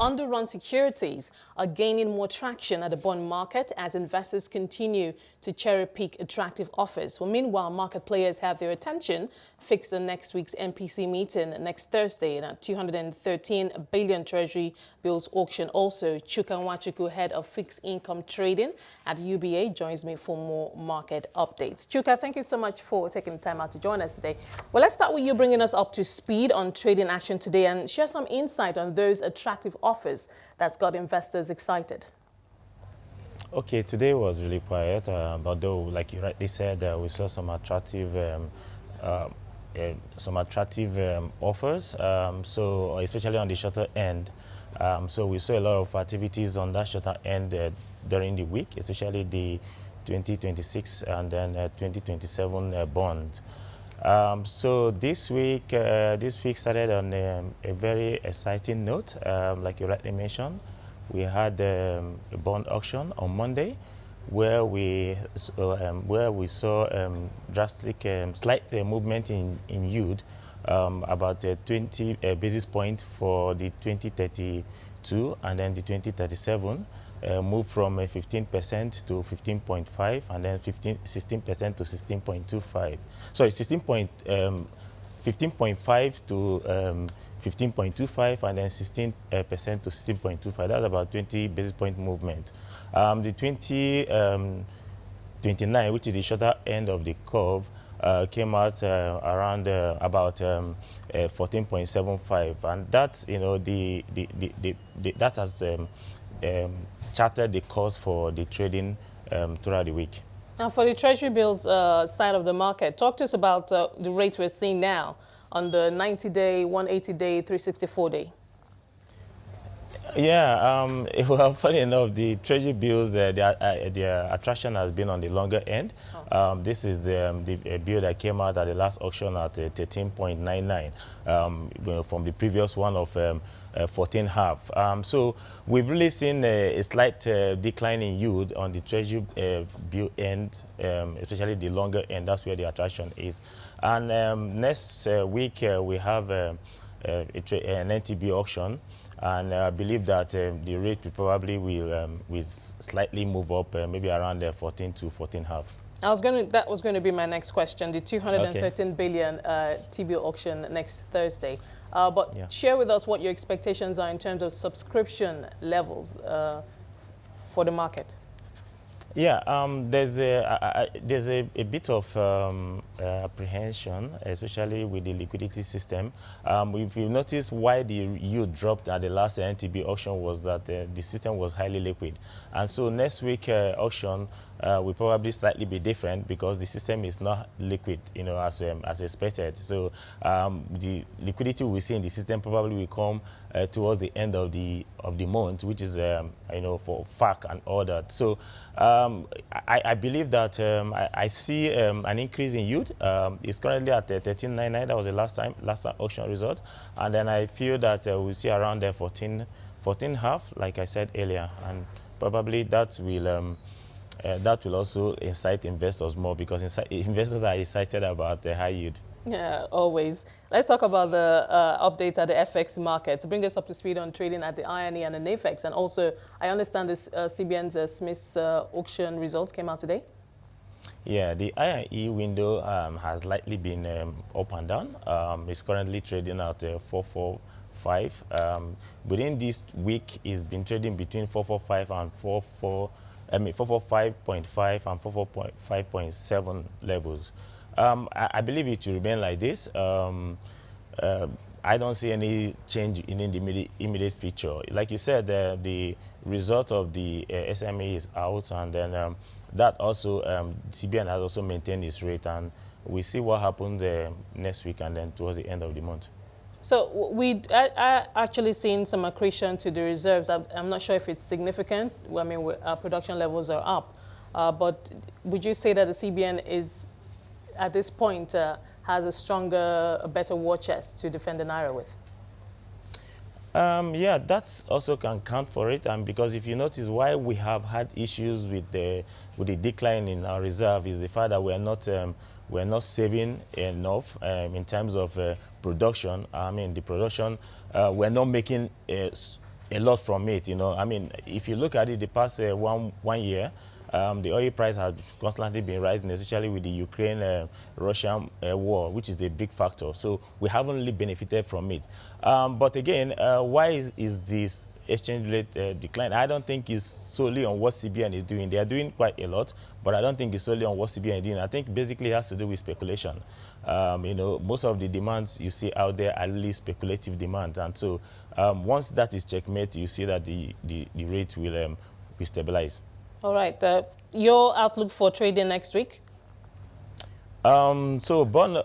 underrun securities are gaining more traction at the bond market as investors continue to cherry-pick attractive offers. Well, meanwhile, market players have their attention fixed on next week's MPC meeting next Thursday in a 213 billion Treasury bills auction. Also, Chuka Nwachukwu, head of fixed income trading at UBA, joins me for more market updates. Chuka, thank you so much for taking the time out to join us today. Well, let's start with you bringing us up to speed on trading action today and share some insight on those attractive offers that's got investors excited. Okay, today was really quiet, although, like you rightly said, we saw some attractive offers, so especially on the shorter end. So we saw a lot of activities on that shorter end during the week, especially the 2026 and then 2027 bonds. So this week started on a very exciting note, like you rightly mentioned. We had a bond auction on Monday, where we saw drastic, slight movement in yield, about 20 basis points for the 2032 and then the 2037. Moved from 15% to 15.5 and then 16% to 16.25. Sorry, 15.5 to 15.25 and then 16% to 16.25. That's about 20 basis point movement. The 2029, which is the shorter end of the curve, came out around about 14.75, and that's, you know, that has charted the course for the trading throughout the week. Now, for the Treasury bills side of the market, talk to us about the rates we're seeing now on the 90-day, 180-day, 364-day. Yeah, well, funny enough, the Treasury bills, their attraction has been on the longer end. This is the bill that came out at the last auction at 13.99, from the previous one of 14.5. So we've really seen a slight decline in yield on the Treasury bill end, especially the longer end. That's where the attraction is. And next week we have an NTB auction. And I believe that the rate probably will slightly move up, maybe around 14 to 14.5. That was going to be my next question, the 213 billion TB auction next Thursday. But yeah, share with us what your expectations are in terms of subscription levels for the market. Yeah, there's a bit of apprehension, especially with the liquidity system. If you notice why the yield dropped at the last NTB auction was that the system was highly liquid. And so next week auction will probably slightly be different because the system is not liquid, you know, as expected. So the liquidity we see in the system probably will come towards the end of the month, which is you know, for FAC and all that. So I believe that I see an increase in yield. It's currently at 13.99. That was the last auction result, and then I feel that we'll see around 14.5, like I said earlier, and probably that will also incite investors more, because investors are excited about the high yield. Yeah, always. Let's talk about the updates at the FX market to bring us up to speed on trading at the INE and the NAFEX. And also, I understand this CBN's Smith's auction results came out today. Yeah, the INE window has likely been up and down. It's currently trading at 445. Within this week, it's been trading between 445 and 445.5 and 445.7 levels. I believe it will remain like this. I don't see any change in the immediate future. Like you said, the result of the SME is out, and then that also, CBN has also maintained its rate, and we see what happens next week and then towards the end of the month. So we are actually seeing some accretion to the reserves. I'm not sure if it's significant. I mean, our production levels are up, but would you say that the CBN is, at this point, has a better war chest to defend the Naira with? Yeah, that's also can count for it, and because if you notice why we have had issues with the decline in our reserve is the fact that we're not saving enough in terms of production. I mean, the production, we're not making a lot from it. You know, I mean, if you look at it, the past one year, the oil price has constantly been rising, especially with the Ukraine-Russian war, which is a big factor. So we haven't really benefited from it. But again, why is this exchange rate decline? I don't think it's solely on what CBN is doing. They are doing quite a lot, but I don't think it's solely on what CBN is doing. I think basically it has to do with speculation. You know, most of the demands you see out there are really speculative demands, and so once that is checkmate, you see that the rate will stabilize. All right. Your outlook for trading next week? So bond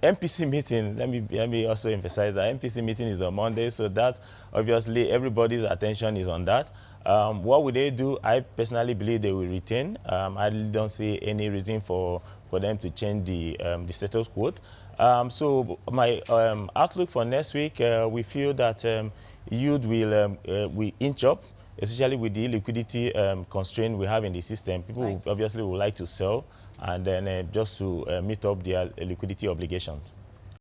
MPC meeting, let me also emphasize that MPC meeting is on Monday, so that obviously everybody's attention is on that. What will they do? I personally believe they will retain. I really don't see any reason for them to change the status quo. So my outlook for next week, we feel that yield will inch up, especially with the liquidity constraint we have in the system. People obviously would like to sell and then just to meet up their liquidity obligations.